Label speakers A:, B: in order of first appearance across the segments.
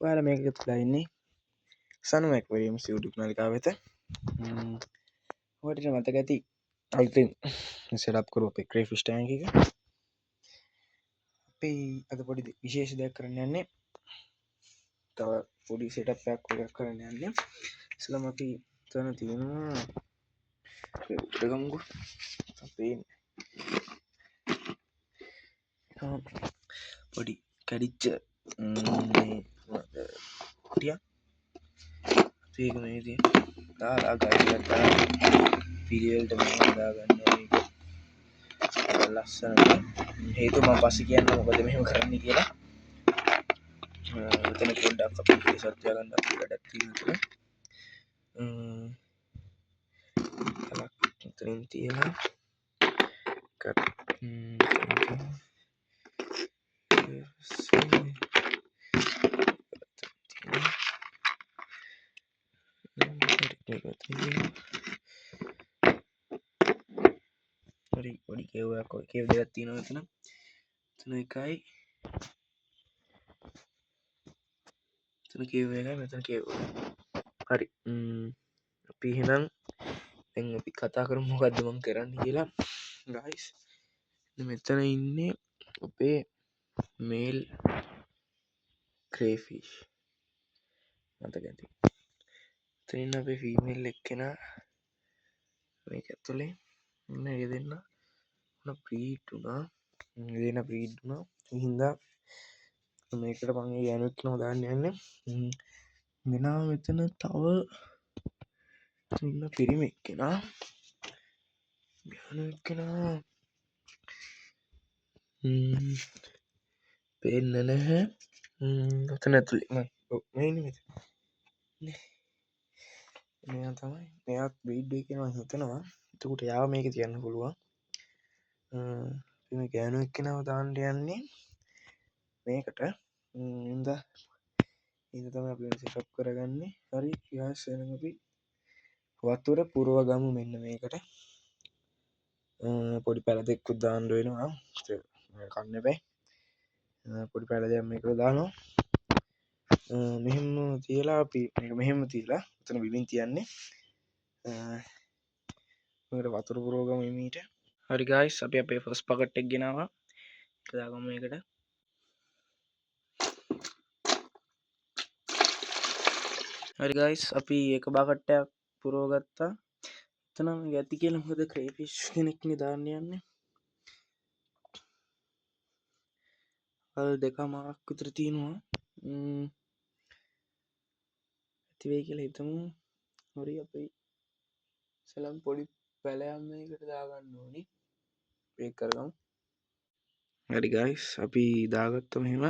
A: ඔයාලා මේක තුලා ඉන්නේ සනු ඇක්වරියම්ස් YouTube නාලිකාව වෙත. ඔයාලට මතක ඇති අලුතින් සෙටප් කරපු අපේ ක්‍රේෆිෂ් ටැංක් එක. අපි අද පොඩි විශේෂ දෙයක් කරන්න යන්නේ. තව පොඩි සෙටප් එකක් කරන්න යන්නේ. ඉස්සෙල්ලාම අපි තන තියෙනවා උඩගමුකෝ අපේ පොඩි කැඩිච්ච ටියක් ඒක මේ තියෙන දාලා ගාලා පීරියල්ට මේ හදාගන්න මේක ලස්සනට හේතු මම පස්සේ කියන්න මොකද මෙහෙම කරන්න කියලා. මෙතන පොඩ්ඩක් අපි සත්‍ය ගන්න අපි වැඩක් තියෙනවා. මෙතනින් තියලා කට් හරි පොඩි කේවයක් ඔය කේව දෙකක් තියෙනවා මෙතන. මෙතන එකයි මෙතන කේව එකයි මෙතන කේව. හරි අපි එහෙනම් දැන් අපි කතා කරමු මොකද්ද මම කරන්න කියලා. guys මෙතන ඉන්නේ අපේ මේල් ක්‍රේෆිෂ් මතක ඇති. මෙතන ඉන්න අපේ ෆීමේල් එක්කෙනා මේක ඇතුලේ ඉන්න ඒ දෙන්න ප්‍රීඩ් වුණා. දෙන ප්‍රීඩ් වුණා. හින්දා මේකට මම ගෑනුවෙක් කෙනා දාන්න යන්නේ. මෙනා මෙතන තව ඉන්න පිරිමි එක්කෙනා ගෑනුවෙක් කෙනා පේන්නේ නැහැ. ඔතන ඇතුලේ මම මේ ඉන්නේ මෙතන. මෙයා තමයි මෙයාත් බ්‍රීඩ් එකේ කෙනා හිතනවා. එතකොට යාව මේක තියන්න පුළුවන්. මේ ගෑනුවෙක් කෙනාව දාන්න යන්නේ මේකට. ඉඳ තමයි අපි සෙටප් කරගන්නේ. හරි guys එහෙනම් අපි වතුර පුරව ගමු මෙන්න මේකට. පොඩි පැල දෙකකුත් දාන්න වෙනවා. කන්න බෑ. පොඩි පැල දෙයක් මේකට දානවා. මෙහෙම තියලා අපි මේක මෙහෙම තියලා එතන බිමින් තියන්නේ. මේකට වතුර පුරව ගමු එමීට. හරි guys අපි අපේ ෆස්ට් බකට් එක ගෙනාවා. ඒක දාගමු මේකට. හරි guys අපි එක බකට්ටයක් පුරව ගත්තා. එතන මේ ඇති කියලා මොකද ක්‍රේෆිෂ් කෙනෙක්නේ දාන්න යන්නේ. වල දෙකමාරක් විතර තියෙනවා. ඇති වෙයි කියලා හිතමු. හරි අපි සලම් පොඩි පැලයක් මේකට දාගන්න ඕනි. බ්‍රේක් කරගමු. හරි guys අපි දාගත්තා මෙහෙම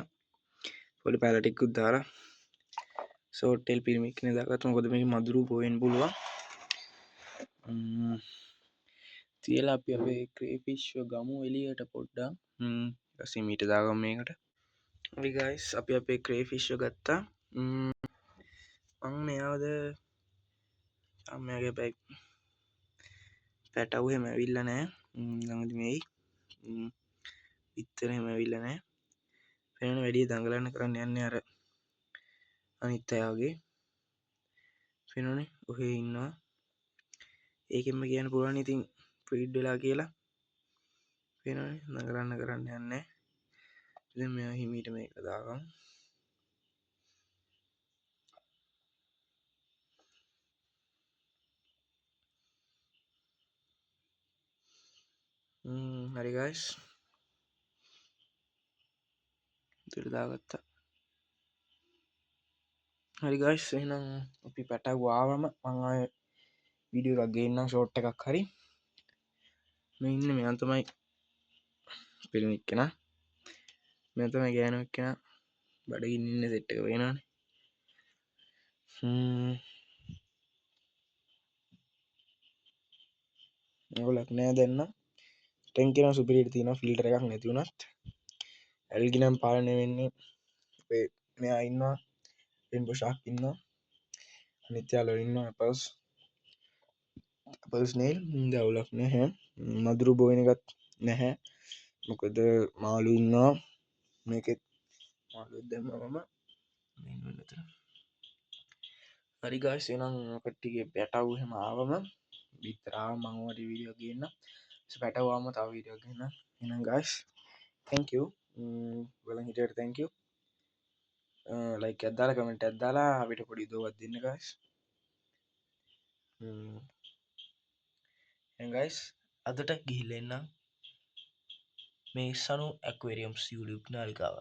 A: පොඩි පැල ටිකකුත් දාලා ෂෝට් ටේල් පිරමිඩ් එකේ දාගත්තා. මොකද මේක මදුරු පොවෙන්න පුළුවන්. තියලා අපි අපේ ක්‍රේෆිෂ් ගමු එළියට පොඩ්ඩක්. ඊපස්සේ මීට දාගමු මේකට. හරි guys අපි අපේ ක්‍රේෆිෂ් ගත්තා. මම මෙයාවද අම්මයාගේ පැටවු එහෙම ඇවිල්ලා නැහැ. ළඟදි මේයි. පිටතර එහෙම ඇවිල්ලා නැහැ. වෙන වැඩි දඟලන්න කරන්න යන්නේ අර අනිත් අය වගේ. වෙනනේ ඔහේ ඉන්නවා. ඒකෙන්ම කියන්න පුළුවන් ඉතින් ප්‍රීඩ් වෙලා කියලා. වෙනනේ දඟලන්න කරන්න යන්නේ. දැන් මෙයා හිමීට මේක දාගමු. හරි guys ඉතින් දාගත්තා. හරි guys එහෙනම් අපි පැටවු ආවම මම ආයේ වීඩියෝ එකක් ගේන්නම් ෂෝට් එකක් හරි. මේ ඉන්නේ මෙයා තමයි පිරිමික් කෙනා. මෙයා තමයි ගෑනුවෙක් කෙනා. බඩගින්න ඉන්න සෙට් එක වෙනවනේ. ඕලක් නෑ දැන් නම් ටැංක් එක සුපිරියට තියෙනවා ෆිල්ටර් එකක් නැති වුණත්. ඇල්ගි නම් පාලනය වෙන්නේ අපේ මෙයා ඉන්නවා. රේන්බෝ ෂාක් ඉන්නවා. අනිත් යාළුවෝ ඉන්නවා අපල්ස් නේල් දවුලක් නැහැ. මදුරු බොයන එකත් නැහැ. මොකද මාළු ඉන්නවා මේකෙත් මාළුත් දැම්මා මම. හරි ගයිස් එහෙනම් අපිටගේ පැටව් එහෙම ආවම විතරාව මම ඔයාලට වීඩියෝ ගේන්න පැටවුවාම තව වීඩියෝ ගන්න එහෙනම් ගයිස් thank you බලන් හිටියට thank you like එකක් දාලා කමෙන්ට් එකක් දාලා අපිට පොඩි උදව්වක් දෙන්න ගයිස් එහෙනම් ගයිස් අදට ගිහිල්ලා එන්නම් මේ සනු ඇක්වේරියම්ස් YouTube නාලිකාව